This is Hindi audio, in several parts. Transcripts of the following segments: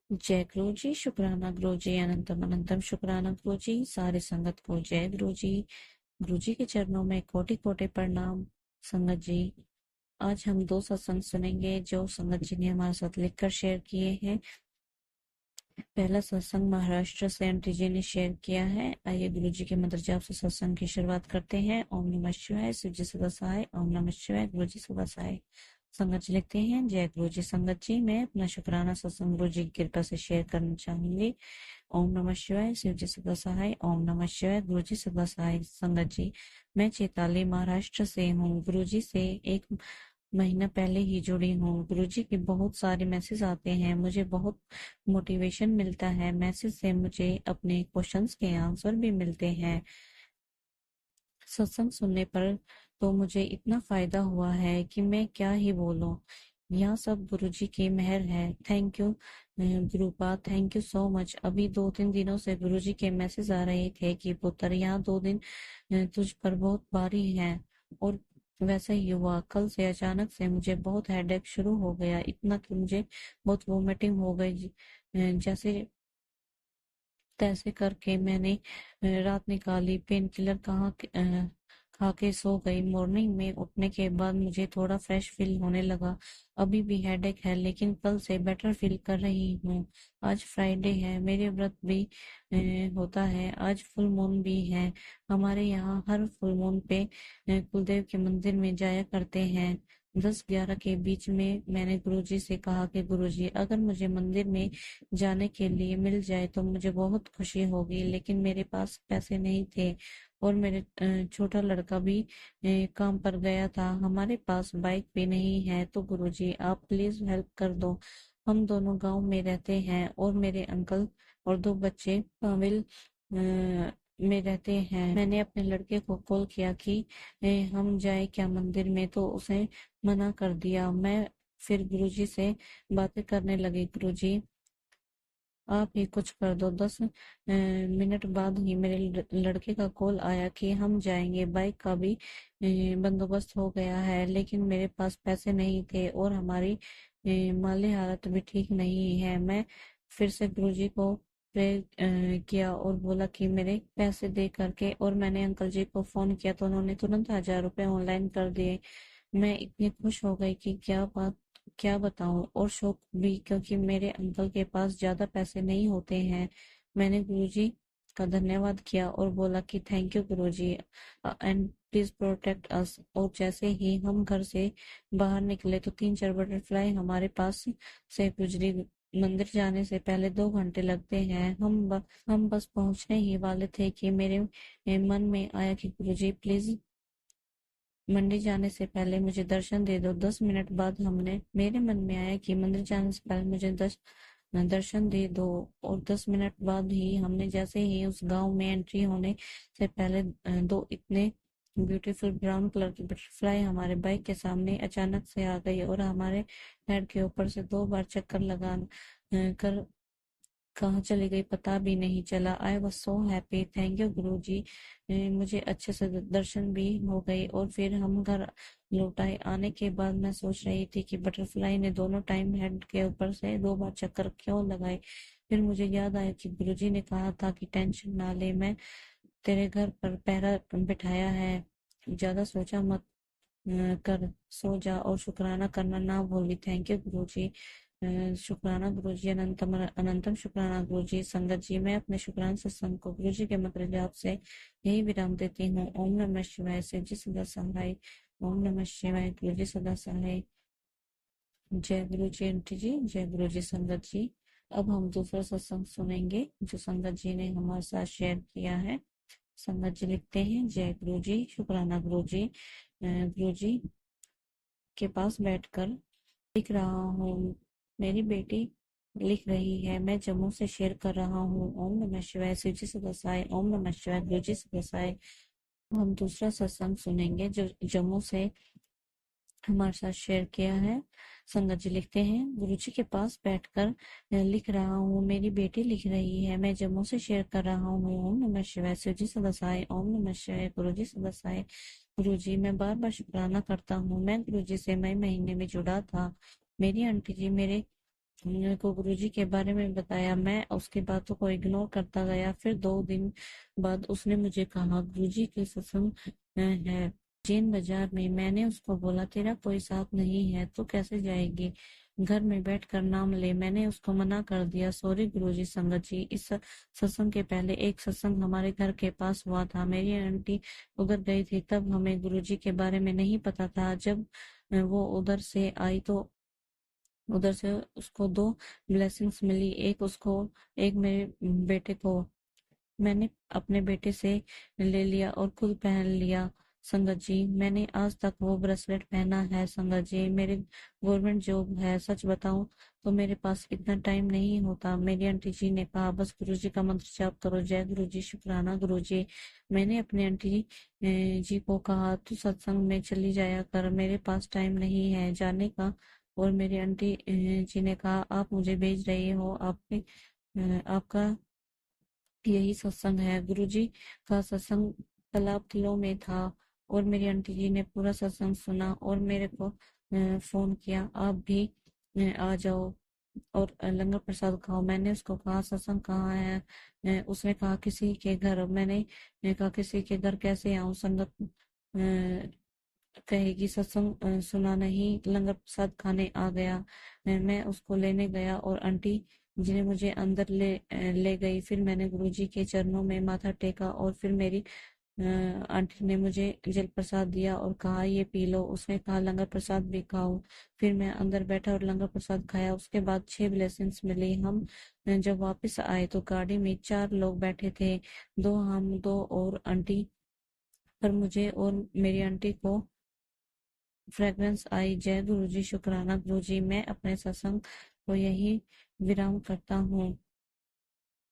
जय गुरु जी, शुक्राना गुरु जी, अनंतम अनंतम शुक्राना गुरु जी, सारे संगत को जय गुरु जी। गुरु जी के चरणों में कोटि कोटि प्रणाम। संगत जी, आज हम दो सत्संग सुनेंगे जो संगत जी ने हमारे साथ लिखकर शेयर किए हैं। पहला सत्संग महाराष्ट्र से आंटी जी ने शेयर किया है। आइए गुरु जी के मंत्र जाप से सत्संग की शुरुआत करते हैं। ओम नमः शिवाय, शिव जी सदा सहाय। ओम नमः शिवाय, गुरु जी सदा सहाय। संगत जी लिखते हैं, जय गुरु जी। संगत जी, मैं अपना शुक्राना सत्संग गुरु जी की कृपा से शेयर करना चाहूंगी। ओम नमः शिवाय, शिव जी सदा सहाय। ओम नमः शिवाय, गुरु जी सदा सहाय। संगत जी, मैं चैताली महाराष्ट्र से हूँ। गुरु जी से एक महीना पहले ही जुड़ी हूँ। गुरुजी के बहुत सारे मैसेज आते हैं, मुझे बहुत मोटिवेशन मिलता है। मैसेज से मुझे अपने क्वेश्चंस के आंसर भी मिलते हैं। सत्संग सुनने पर तो मुझे इतना फायदा हुआ है कि मैं क्या ही बोलूं। यह सब गुरुजी की मेहर है। Thank you गुरुपा, thank you so much. अभी 2-3 दिनों से गुरुजी के मैसेज आ रहे थे कि पुत्र, यहाँ 2 दिन तुझ पर बहुत भारी है। और वैसा ही हुआ। कल से अचानक से मुझे बहुत हेडेक शुरू हो गया, इतना कि मुझे बहुत वोमिटिंग हो गई। जैसे तैसे करके मैंने रात निकाली। पेन किलर खा के सो गई। मॉर्निंग में उठने के बाद मुझे थोड़ा फ्रेश फील होने लगा। अभी भी हेडेक है, लेकिन कल से बेटर फील कर रही हूँ। आज फ्राइडे है, मेरे व्रत भी होता है। आज फुल मून भी है। हमारे यहाँ हर फुल मून पे कुलदेव के मंदिर में जाया करते हैं। 10-11 के बीच में मैंने गुरुजी से कहा कि गुरुजी, अगर मुझे मंदिर में जाने के लिए मिल जाए तो मुझे बहुत खुशी होगी, लेकिन मेरे पास पैसे नहीं थे और मेरे छोटा लड़का भी काम पर गया था। हमारे पास बाइक भी नहीं है, तो गुरुजी आप प्लीज हेल्प कर दो। हम दोनों गांव में रहते हैं और मेरे अंकल और 2 बच्चे पाविल में रहते हैं। मैंने अपने लड़के को कॉल किया कि हम जाए क्या मंदिर में, तो उसे मना कर दिया। मैं फिर गुरुजी से बातें करने लगी। गुरुजी आप ही कुछ कर दो। 10 मिनट बाद ही मेरे लड़के का कॉल आया कि हम जाएंगे। बाइक का भी बंदोबस्त हो गया है, लेकिन मेरे पास पैसे नहीं थे और हमारी माली हालत भी ठीक नहीं है। मैं फिर से गुरुजी को प्रे किया और बोला कि मेरे पैसे दे करके, और मैंने अंकल जी को फोन किया तो उन्होंने तुरंत 1000 रुपए ऑनलाइन कर दिए। मैं इतनी खुश हो गई कि क्या बताऊं, और शौक भी, क्योंकि मेरे अंकल के पास ज्यादा पैसे नहीं होते हैं। मैंने गुरुजी का धन्यवाद किया और बोला कि thank you Guruji and please protect us. और जैसे ही हम घर से बाहर निकले तो 3-4 बटरफ्लाई हमारे पास से गुजरी। मंदिर जाने से पहले 2 घंटे लगते हैं। हम बस पहुंचने ही वाले थे कि मेरे मन में आया कि गुरुजी प्लीज मंदिर जाने से पहले मुझे दर्शन दे दो। 10 मिनट बाद हमने मेरे मन में आया कि मंदिर जाने से पहले मुझे दर्शन दे दो। और 10 मिनट बाद ही हमने, जैसे ही उस गांव में एंट्री होने से पहले, दो इतने ब्यूटीफुल ब्राउन कलर की बटरफ्लाई हमारे बाइक के सामने अचानक से आ गई और हमारे हेड के ऊपर से 2 बार चक्कर लगा कर कहाँ चली गई पता भी नहीं चला। I was so happy, thank you गुरु जी। मुझे अच्छे से दर्शन भी हो गए और फिर हम घर लौट आए। आने के बाद मैं सोच रही थी कि बटरफ्लाई ने दोनों टाइम हेड के ऊपर से 2 बार चक्कर क्यों लगाए। फिर मुझे याद आया कि गुरुजी ने कहा था कि टेंशन ना ले, मैं तेरे घर पर पहरा बिठाया है, ज्यादा सोचा मत कर, सो जा और शुक्राना करना ना भूली। थैंक यू गुरु जी। शुक्राना गुरु जी, अनंतम अनंतम शुक्राना गुरु जी। संगत जी, मैं अपने शुक्राना सत्संग को गुरु जी के मंत्र जाप से यही विराम देती हूँ। ओम नमः शिवाय, शिव जी सदा सहाय। ओम नमः शिवाय, गुरु जी सदा सहाय। जय गुरु जी आंटी जी, जय गुरु जी संगत जी। अब हम दूसरा सत्संग सुनेंगे जो संगत जी ने हमारे साथ शेयर किया है। संगत जी लिखते हैं, जय गुरु जी, शुक्राना गुरु जी। गुरु जी के पास बैठकर लिख रहा हूँ। मेरी बेटी लिख रही है, मैं जम्मू से शेयर कर रहा हूँ। ओम नमः शिवाय, शिव जी सदा सहाय। ओम नमः शिवाय, गुरु जी सदा सहाय। हम दूसरा सत्संग सुनेंगे जो जम्मू से हमारे साथ शेयर किया है। संगत जी लिखते हैं, गुरु जी के पास बैठकर लिख रहा हूँ। मेरी बेटी लिख रही है, मैं जम्मू से शेयर कर रहा हूँ। ओम नमः शिवाय, शिव जी सदा सहाय। ओम नमः शिवाय, गुरु जी सदा सहाय। गुरु जी, मैं बार बार शुक्राना करता हूँ। मैं गुरु जी से मई महीने में जुड़ा था। मेरी आंटी जी मेरे मेरे को गुरुजी के बारे में बताया। मैं उसकी बातों को इग्नोर करता गया। फिर 2 दिन बाद उसने मुझे कहा गुरुजी की सत्संग है जैन बाजार में। मैंने उसको बोला तेरा कोई साथ नहीं है तो कैसे जाएगी, घर में बैठकर नाम ले। मैंने उसको मना कर दिया। सॉरी गुरुजी। संगत जी, इस सत्संग के पहले एक सत्संग हमारे घर के पास हुआ था। मेरी आंटी उधर गई थी, तब हमें गुरुजी के बारे में नहीं पता था। जब वो उधर से आई तो उधर से उसको 2 ब्लेसिंग्स मिली, एक उसको, एक मेरे बेटे को। मैंने अपने बेटे से ले लिया और खुद पहन लिया। संगत जी, मैंने आज तक वो ब्रेसलेट पहना है। संगत जी, मेरे गवर्नमेंट जॉब है। सच बताऊं तो मेरे पास इतना टाइम नहीं होता। मेरी आंटी जी ने कहा बस गुरुजी का मंत्र जाप करो। जय गुरुजी, शुक्राना गुरुजी। मैंने अपने आंटी जी को कहा तू सत्संग में चली जाया कर, मेरे पास टाइम नहीं है जाने का। और मेरी आंटी जी ने कहा आप मुझे भेज रही हो, आपका यही सत्संग है। गुरुजी का सत्संग तालाब किलो में था और मेरी आंटी जी ने पूरा सत्संग सुना और मेरे को फोन किया आप भी आ जाओ और लंगर प्रसाद खाओ। मैंने उसको कहा सत्संग कहाँ है, उसने कहा किसी के घर। मैंने कहा किसी के घर कैसे आऊं, संगत कहेगी सत्संग सुना नहीं। लंगर प्रसाद खाने आ गया। मैं उसको लेने गया और आंटी जी ने मुझे अंदर ले गई। फिर मैंने गुरुजी के चरणों में माथा टेका और फिर मेरी आंटी ने मुझे जल प्रसाद दिया और कहा ये पी लो। उसने कहा लंगर प्रसाद भी खाओ। फिर मैं अंदर बैठा और लंगर प्रसाद खाया। उसके बाद 6 ब्लेसिंग्स मिली। हम जब वापस आए तो गाड़ी में 4 लोग बैठे थे, 2 हम, 2 और आंटी। पर मुझे और मेरी आंटी को फ्रेग्रेंस आई। जय गुरुजी, शुक्राना गुरुजी। मैं अपने सत्संग को यही विराम करता हूँ।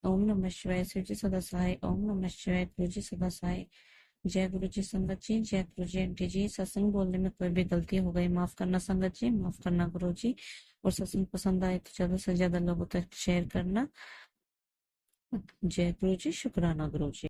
ओम नमः शिवाय। शिव जी सदा सहाय। ओम नमः शिवाय। गुरु जी सदा सहाय। जय गुरु जी। संगत जी, जय गुरु जी। आंटी जी, सत्संग बोलने में कोई भी गलती हो गई माफ करना। संगत जी माफ करना गुरु जी। और सत्संग पसंद आए तो ज्यादा से ज्यादा लोगों तक शेयर करना। जय गुरु जी, शुक्राना गुरु जी।